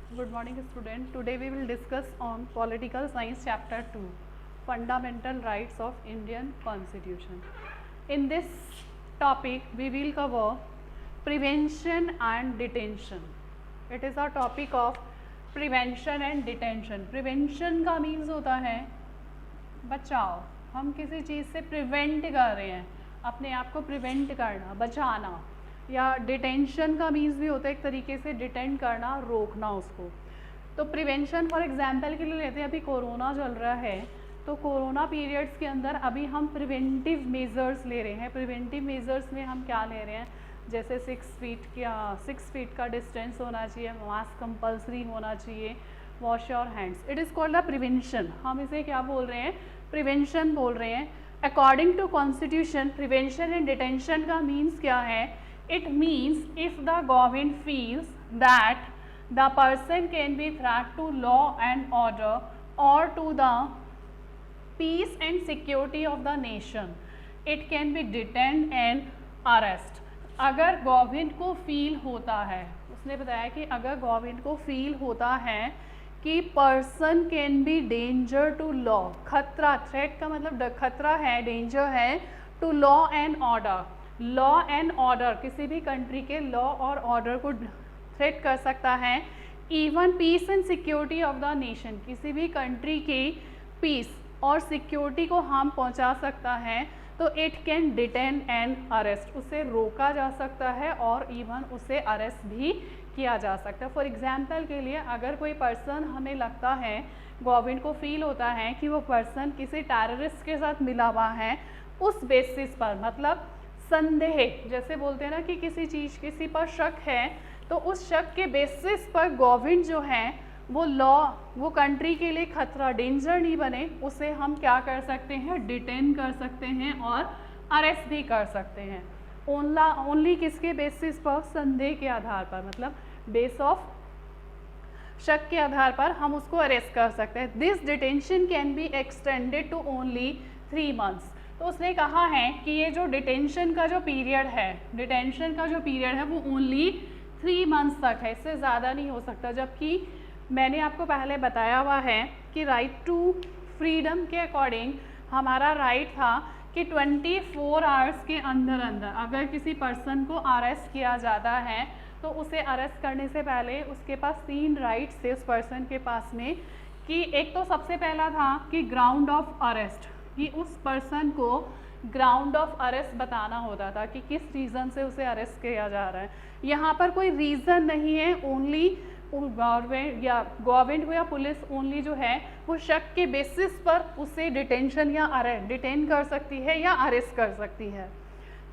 Good morning student. Today we will discuss on Political Science Chapter 2, Fundamental Rights of Indian Constitution. In this topic we will cover prevention and detention. It is a topic of prevention and detention. Prevention का means होता है बचाव, हम किसी चीज़ से prevent कर रहे हैं, अपने आप को प्रिवेंट करना, बचाना। या डिटेंशन का मीन्स भी होता है एक तरीके से डिटेंट करना, रोकना उसको। तो प्रिवेंशन फॉर एग्जांपल के लिए लेते हैं, अभी कोरोना चल रहा है तो कोरोना पीरियड्स के अंदर अभी हम प्रिवेंटिव मेजर्स ले रहे हैं। प्रिवेंटिव मेजर्स में हम क्या ले रहे हैं, जैसे 6 फीट का डिस्टेंस होना चाहिए, मास्क कंपल्सरी होना चाहिए, wash your hands. It is called a prevention. हम इसे क्या बोल रहे हैं, प्रिवेंशन बोल रहे हैं। According to constitution prevention and detention का मीन्स क्या है, it means if the government feels that the person can be threat to law and order or to the peace and security of the nation, it can be detained and arrest। अगर government को feel होता है, उसने बताया कि अगर government को feel होता है कि person can be danger to law, खतरा, थ्रेट का मतलब खतरा है, डेंजर है to law and order. Law and order, किसी भी कंट्री के लॉ और ऑर्डर को थ्रेट कर सकता है। Even peace and security of the nation, किसी भी कंट्री के पीस और सिक्योरिटी को हार्म पहुंचा सकता है, तो it can detain and arrest, उसे रोका जा सकता है और इवन उसे अरेस्ट भी किया जा सकता है। फॉर एग्जाम्पल के लिए अगर कोई पर्सन, हमें लगता है, गवर्नमेंट को फील होता है कि वो पर्सन किसी टेररिस्ट के साथ मिला हुआ है, उस बेसिस पर, मतलब संदेह जैसे बोलते हैं ना कि किसी चीज़, किसी पर शक है, तो उस शक के बेसिस पर गवर्नमेंट जो है वो लॉ, वो कंट्री के लिए खतरा, डेंजर नहीं बने, उसे हम क्या कर सकते हैं, डिटेन कर सकते हैं और अरेस्ट भी कर सकते हैं। ओनली किसके बेसिस पर, संदेह के आधार पर, मतलब बेस ऑफ शक के आधार पर हम उसको अरेस्ट कर सकते हैं। This detention can be extended to only 3 months। तो उसने कहा है कि ये जो डिटेंशन का जो पीरियड है, डिटेंशन का जो पीरियड है वो ओनली 3 months तक है, इससे ज़्यादा नहीं हो सकता। जबकि मैंने आपको पहले बताया हुआ है कि राइट टू फ्रीडम के अकॉर्डिंग हमारा राइट था कि 24 आवर्स के अंदर अंदर अगर किसी पर्सन को अरेस्ट किया जाता है तो उसे अरेस्ट करने से पहले उसके पास 3 राइट्स थे उस पर्सन के पास में। कि एक तो सबसे पहला था कि ग्राउंड ऑफ अरेस्ट, कि उस पर्सन को ग्राउंड ऑफ अरेस्ट बताना होता था कि किस रीज़न से उसे अरेस्ट किया जा रहा है। यहाँ पर कोई रीज़न नहीं है, ओनली गवर्नमेंट या पुलिस ओनली जो है वो शक के बेसिस पर उसे डिटेंशन या डिटेन कर सकती है या अरेस्ट कर सकती है।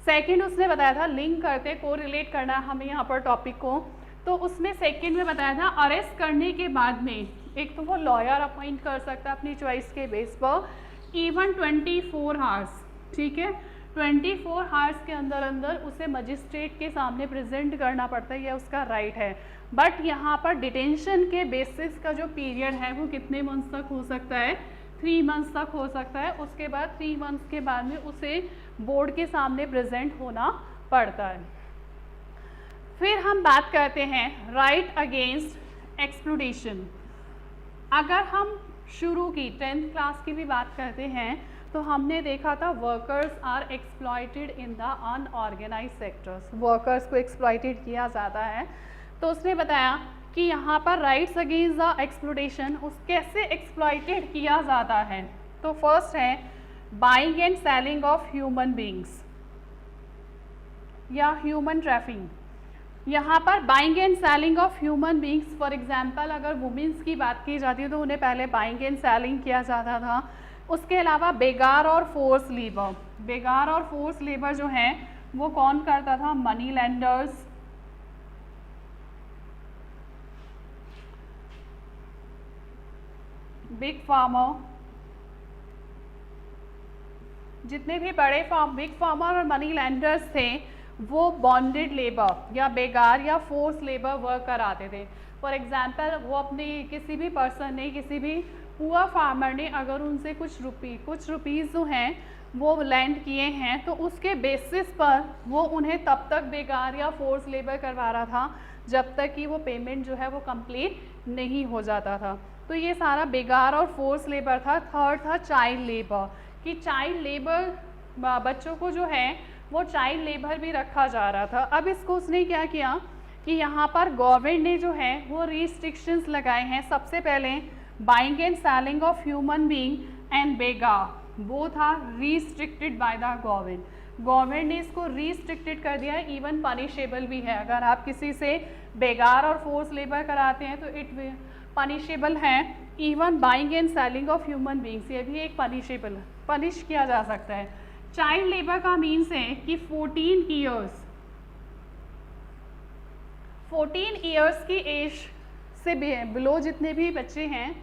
सेकंड उसने बताया था, लिंक करते को रिलेट करना हमें यहाँ पर टॉपिक को, तो उसमें सेकंड में बताया था अरेस्ट करने के बाद में एक तो वो लॉयर अपॉइंट कर सकता है अपनी चॉइस के बेस पर, इवन 24 आवर्स, ठीक है, 24 आवर्स के अंदर अंदर उसे मजिस्ट्रेट के सामने प्रेजेंट करना पड़ता है, यह उसका राइट है। बट यहाँ पर डिटेंशन के बेसिस का जो पीरियड है वो कितने मंथ्स तक हो सकता है, 3 months तक हो सकता है। उसके बाद 3 months के बाद में उसे बोर्ड के सामने प्रेजेंट होना पड़ता है। फिर हम बात करते हैं राइट अगेंस्ट एक्सप्लॉयटेशन। अगर हम शुरू की 10th क्लास की भी बात करते हैं तो हमने देखा था workers are exploited in the unorganised sectors, workers को एक्सप्लॉयटेड किया जाता है। तो उसने बताया कि यहाँ पर राइट्स अगेंस्ट द एक्सप्लॉयटेशन उस कैसे एक्सप्लॉयटेड किया जाता है। तो फर्स्ट है buying and selling of human beings या ह्यूमन ट्रैफिकिंग। यहाँ पर buying and selling of human beings, for example अगर वुमेन्स की बात की जाती है तो उन्हें पहले बाइंग एंड सेलिंग किया जाता था। उसके अलावा बेगार और फोर्स लेबर, बेगार और फोर्स लेबर जो है वो कौन करता था, मनी लेंडर्स, बिग फार्मर, जितने भी बड़े बिग फार्मर और मनी लेंडर्स थे वो बॉन्डेड लेबर या बेगार या फोर्स लेबर वर्क कराते थे। फॉर एग्जांपल वो अपने किसी भी पर्सन ने, किसी भी पुअर फार्मर ने अगर उनसे कुछ रुपीज़ जो हैं वो लैंड किए हैं तो उसके बेसिस पर वो उन्हें तब तक बेकार या फोर्स लेबर करवा रहा था जब तक कि वो पेमेंट जो है वो कंप्लीट नहीं हो जाता था। तो ये सारा बेगार और फोर्स लेबर था। थर्ड था चाइल्ड लेबर, कि चाइल्ड लेबर बच्चों को जो है वो चाइल्ड लेबर भी रखा जा रहा था। अब इसको उसने क्या किया कि यहाँ पर गवर्नमेंट ने जो है वो रिस्ट्रिक्शंस लगाए हैं। सबसे पहले buying and selling of human being and beggar, वो था restricted by the government. Government ने इसको रिस्ट्रिक्टेड कर दिया है, इवन पनिशेबल भी है। अगर आप किसी से बेगार और फोर्स लेबर कराते हैं तो इट पनिशेबल है। Even buying and selling of human beings, ये भी एक पनिशेबल, पनिश किया जा सकता है। चाइल्ड लेबर का मीन्स है कि 14 ईयर्स की एज से बिलो जितने भी बच्चे हैं,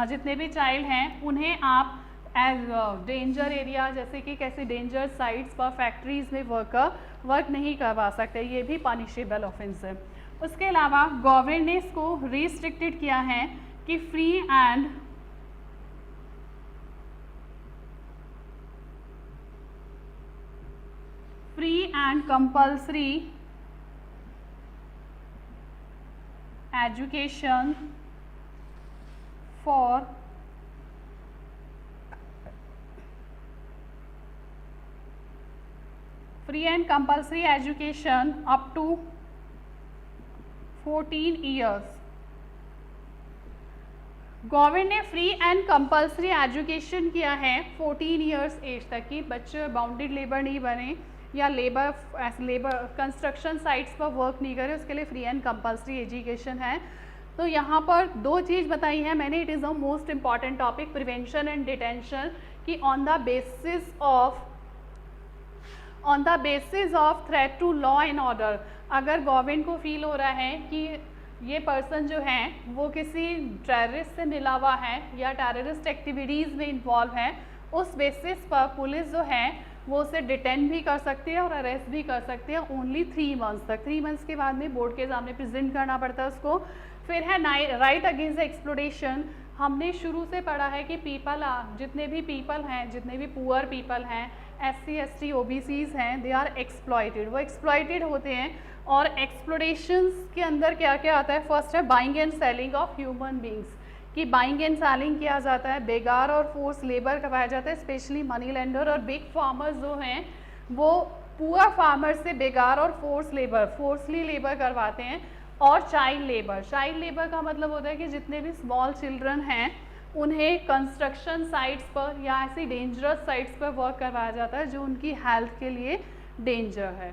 जितने भी चाइल्ड हैं, उन्हें आप एज डेंजर एरिया, जैसे कि कैसे डेंजर साइट्स पर फैक्ट्रीज में वर्क नहीं करवा सकते, ये भी पनिशेबल ऑफेंस है। उसके अलावा गवर्नमेंट ने इसको रिस्ट्रिक्टेड किया है कि free and compulsory education for free and compulsory education up to 14 years. Government ने फ्री एंड कंपल्सरी एजुकेशन किया है 14 ईयर्स एज तक की। बच्चे बाउंडेड लेबर नहीं बने या लेबर कंस्ट्रक्शन साइट्स पर वर्क नहीं करे, उसके लिए फ्री एंड कंपल्सरी एजुकेशन है। तो यहाँ पर दो चीज़ बताई है मैंने, it is a most important topic, prevention and detention, कि on the basis of threat to law and order, अगर गवर्नमेंट को फील हो रहा है कि ये पर्सन जो है वो किसी टेररिस्ट से मिला हुआ है या टेररिस्ट एक्टिविटीज़ में इन्वॉल्व है, उस बेसिस पर पुलिस जो है वो उसे डिटेन भी कर सकती है और अरेस्ट भी कर सकती है ओनली 3 मंथ्स तक। 3 मंथ्स के बाद में बोर्ड के सामने प्रेजेंट करना पड़ता है उसको। फिर है राइट अगेंस्ट एक्सप्लॉयटेशन। हमने शुरू से पढ़ा है कि जितने भी पीपल हैं, जितने भी पुअर पीपल हैं, SC ST OBCs हैं, दे आर एक्सप्लॉयटेड, वो एक्सप्लॉयटेड होते हैं। और एक्सप्लॉयटेशंस के अंदर क्या क्या आता है? फर्स्ट है buying and selling of human beings, कि बाइंग एंड सेलिंग किया जाता है, बेगार और फोर्स लेबर करवाया जाता है, स्पेशली मनी लेंडर और बिग फार्मर्स जो हैं वो पुअर फार्मर से बेगार और फोर्सली लेबर करवाते हैं। और चाइल्ड लेबर का मतलब होता है कि जितने भी स्मॉल चिल्ड्रन हैं उन्हें कंस्ट्रक्शन साइट्स पर या ऐसी डेंजरस साइट्स पर वर्क करवाया जाता है जो उनकी हेल्थ के लिए डेंजर है।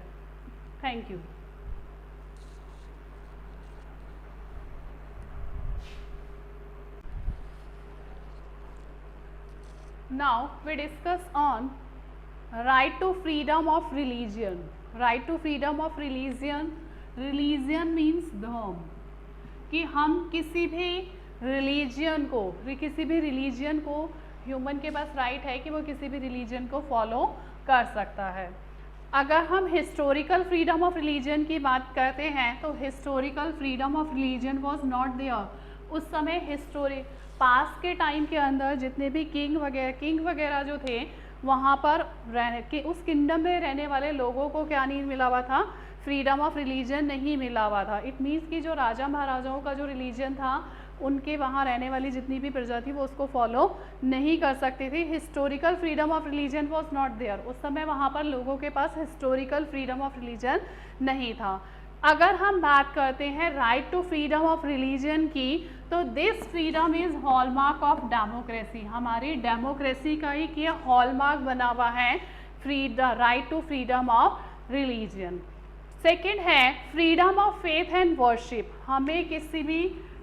Thank you. Now we discuss on right to freedom of religion. Right to freedom of religion. Religion means धर्म, कि हम किसी भी रिलीजियन को ह्यूमन के पास राइट है कि वो किसी भी रिलीजन को फॉलो कर सकता है। अगर हम हिस्टोरिकल फ्रीडम ऑफ रिलीजन की बात करते हैं तो historical freedom of religion was not there. उस समय पास के टाइम के अंदर जितने भी किंग वगैरह जो थे वहाँ पर उस किंगडम में रहने वाले लोगों को क्या नहीं मिला हुआ था? फ्रीडम ऑफ रिलीजन नहीं मिला हुआ था। इट मीन्स कि जो राजा महाराजाओं का जो रिलीजन था उनके वहाँ रहने वाली जितनी भी प्रजा थी वो उसको फॉलो नहीं कर सकती थी। Historical freedom of religion was not there. उस समय वहाँ पर लोगों के पास हिस्टोरिकल फ्रीडम ऑफ रिलीजन नहीं था। अगर हम बात करते हैं right to freedom of religion की, तो this freedom is hallmark of democracy. हमारी डेमोक्रेसी का एक ये हॉलमार्क बना हुआ है right to freedom of religion. Second है freedom of faith and worship.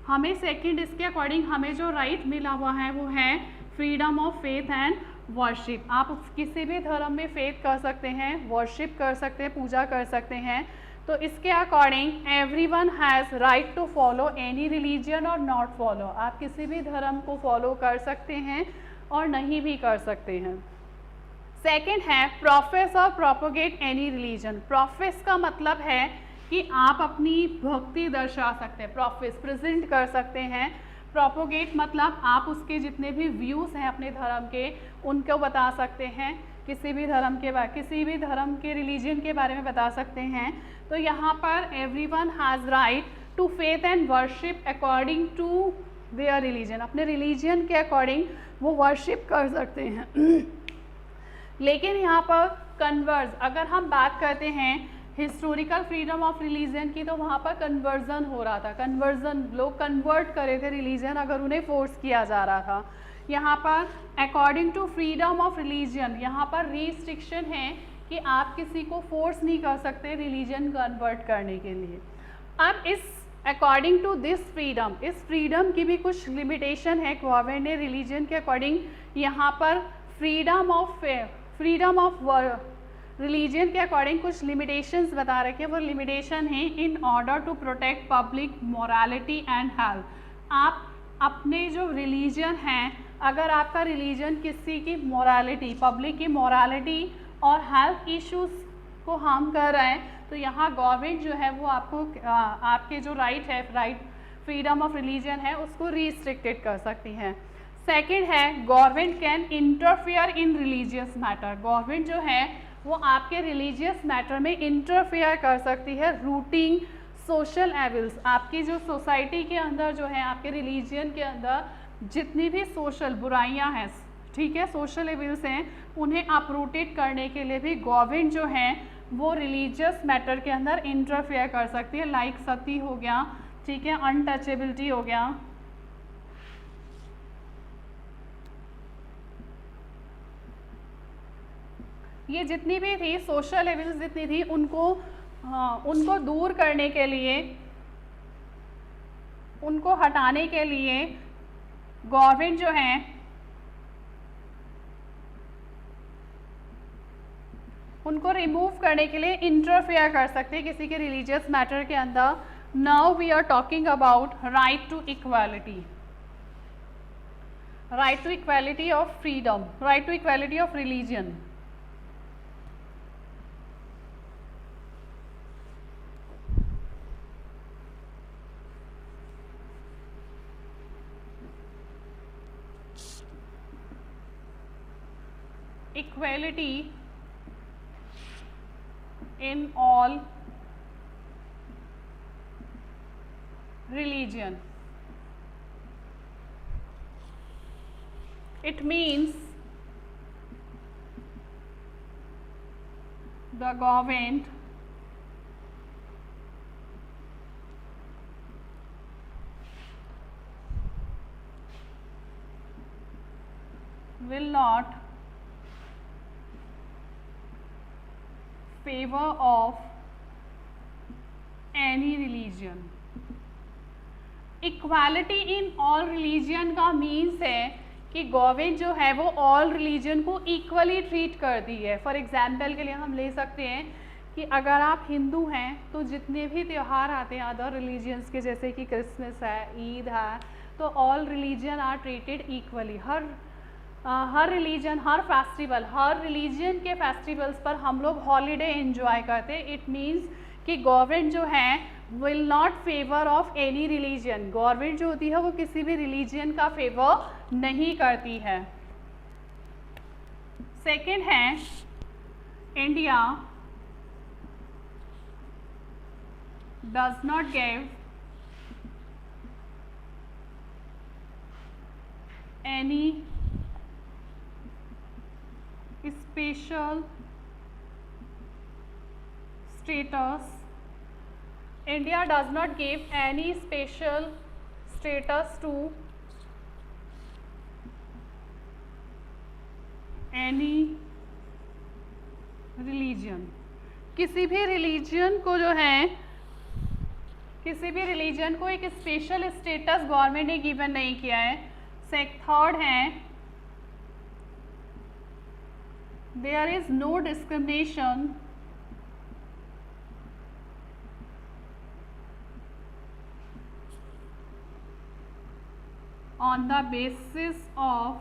हमें सेकंड इसके अकॉर्डिंग हमें जो राइट मिला हुआ है वो है freedom of faith and worship. आप किसी भी धर्म में फेथ कर सकते हैं, वर्शिप कर सकते हैं, पूजा कर सकते हैं। तो इसके according everyone has right to follow any religion और नॉट फॉलो। आप किसी भी धर्म को फॉलो कर सकते हैं और नहीं भी कर सकते हैं। सेकंड है प्रोफेस और प्रोपोगेट एनी रिलीजन। प्रोफेस का मतलब है कि आप अपनी भक्ति दर्शा सकते हैं, प्रोफेस प्रेजेंट कर सकते हैं। प्रोपोगेट मतलब आप उसके जितने भी व्यूज़ हैं अपने धर्म के उनको बता सकते हैं। किसी भी धर्म के रिलीजन के बारे में बता सकते हैं। तो यहाँ पर everyone has right to faith and worship according to their religion, अपने रिलीजन के अकॉर्डिंग वो वर्शिप कर सकते हैं। लेकिन यहाँ पर कन्वर्स, अगर हम बात करते हैं हिस्टोरिकल फ्रीडम ऑफ रिलीजन की, तो वहाँ पर कन्वर्जन हो रहा था, लोग कन्वर्ट करे थे रिलीजन अगर उन्हें फोर्स किया जा रहा था। यहाँ पर according to freedom of religion, यहाँ पर रिस्ट्रिक्शन है कि आप किसी को फोर्स नहीं कर सकते रिलीजन कन्वर्ट करने के लिए। अब इस अकॉर्डिंग टू दिस फ्रीडम, इस फ्रीडम की भी कुछ लिमिटेशन है गवर्नमेंट ने रिलीजन के अकॉर्डिंग यहाँ पर फ्रीडम ऑफ रिलीजन के अकॉर्डिंग कुछ लिमिटेशंस बता रखे हैं। वो लिमिटेशन है in order to protect public morality and health. आप अपने जो रिलीजन हैं, अगर आपका रिलीजन किसी की मोरालिटी, पब्लिक की मोरालिटी और हेल्थ इश्यूज को हार्म कर रहा है, तो यहाँ गवर्नमेंट जो है वो आपको आपके जो राइट फ्रीडम ऑफ रिलीजन है उसको रिस्ट्रिक्टेड कर सकती है। सेकंड है government can interfere in religious matter, government जो है वो आपके रिलीजियस मैटर में इंटरफेयर कर सकती है। रूटिंग सोशल एविल्स, आपकी जो सोसाइटी के अंदर जो है, आपके रिलीजन के अंदर जितनी भी सोशल बुराइयां हैं, ठीक है, सोशल एविल्स हैं, उन्हें अपरूटेड करने के लिए भी गवर्नमेंट जो है वो रिलीजियस मैटर के अंदर इंटरफेयर कर सकती है। लाइक सती हो गया, ठीक है, अनटचेबिलिटी हो गया। ये जितनी भी थी सोशल एविल्स जितनी थी, उनको दूर करने के लिए, उनको हटाने के लिए गवर्नमेंट जो है उनको रिमूव करने के लिए इंटरफेयर कर सकते हैं किसी के रिलीजियस मैटर के अंदर। Now we are talking about right to equality, right to equality of freedom, right to equality of religion. Equality in all religion. It means the government will not favor of any religion. Equality in all religion का means है कि government जो है वो all religion को equally treat करती है। For example के लिए हम ले सकते हैं कि अगर आप हिंदू हैं तो जितने भी त्यौहार आते हैं अदर रिलीजन्स के, जैसे कि क्रिसमस है, ईद है, तो all religion are treated equally. हर रिलीजन, हर फेस्टिवल, हर रिलीजन के फेस्टिवल्स पर हम लोग हॉलीडे एंजॉय करते हैं। इट मीन्स कि गवर्नमेंट जो है will not favour of any religion, government जो होती है वो किसी भी रिलीजन का फेवर नहीं करती है। सेकंड है India does not give any special status. India does not give any special status to any religion. किसी भी रिलीजन को जो है, किसी भी रिलीजन को एक स्पेशल स्टेटस गवर्नमेंट ने गिवन नहीं किया है। थर्ड है there is no discrimination on the basis of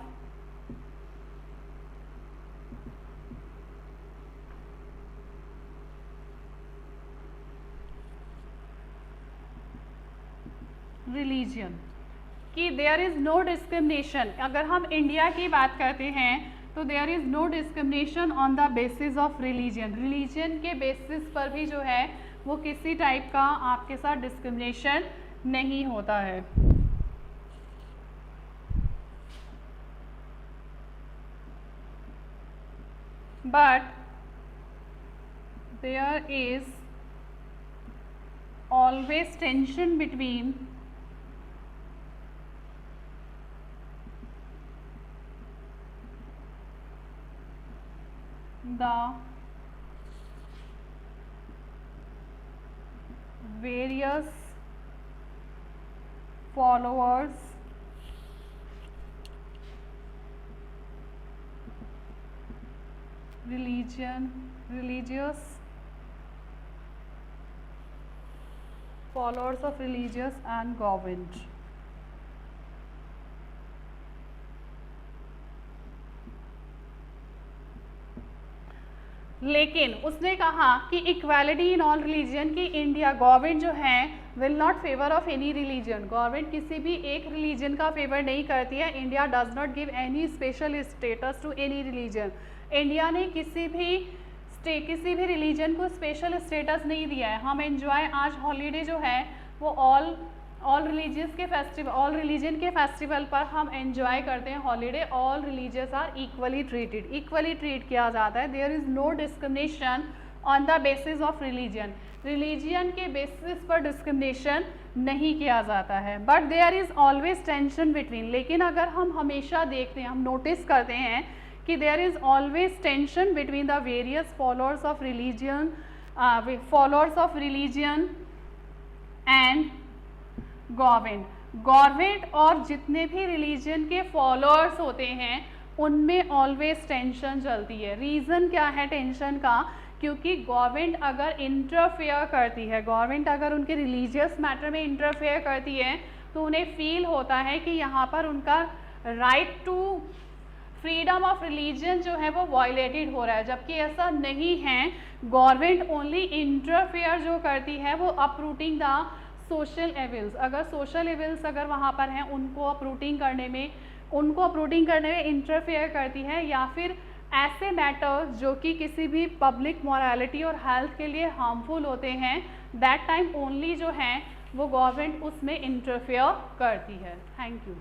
religion, कि there is no discrimination। अगर हम इंडिया की बात करते हैं तो there is no discrimination on the basis of religion, religion के बेसिस पर भी जो है वो किसी टाइप का आपके साथ डिस्क्रिमिनेशन नहीं होता है। But there is always tension between the various followers religious followers of religious and government। लेकिन उसने कहा कि इक्वालिटी इन ऑल रिलीजन की इंडिया गवर्नमेंट जो है will not favour of any religion, government किसी भी एक रिलीजन का फेवर नहीं करती है। India does not give any special status to any religion, India ने किसी भी रिलीजन को स्पेशल स्टेटस नहीं दिया है। हम एंजॉय आज हॉलीडे जो है वो ऑल रिलीजन के फेस्टिवल पर हम एंजॉय करते हैं holiday. All religious are equally treat किया जाता है। There is no discrimination on the basis of religion, religion के बेसिस पर डिस्क्रिमिनेशन नहीं किया जाता है। But there is always tension between, लेकिन अगर हम हमेशा देखते हैं, हम नोटिस करते हैं कि there is always tension between the various followers of religion and government और जितने भी रिलीजन के फॉलोअर्स होते हैं उनमें ऑलवेज टेंशन चलती है। रीज़न क्या है टेंशन का? क्योंकि गवर्नमेंट अगर इंटरफेयर करती है, गवर्नमेंट अगर उनके रिलीजियस मैटर में इंटरफेयर करती है तो उन्हें फील होता है कि यहाँ पर उनका right to freedom of religion जो है वो वायलेटेड हो रहा है, जबकि ऐसा नहीं है। गवर्नमेंट ओनली इंटरफेयर जो करती है वो अपरूटिंग द सोशल एविल्स, अगर सोशल एविल्स अगर वहाँ पर हैं उनको अपरूटिंग करने में इंटरफेयर करती है, या फिर ऐसे मैटर्स जो कि किसी भी पब्लिक मॉरलिटी और हेल्थ के लिए हार्मफुल होते हैं, दैट टाइम ओनली जो है वो गवर्नमेंट उसमें इंटरफेयर करती है। Thank you.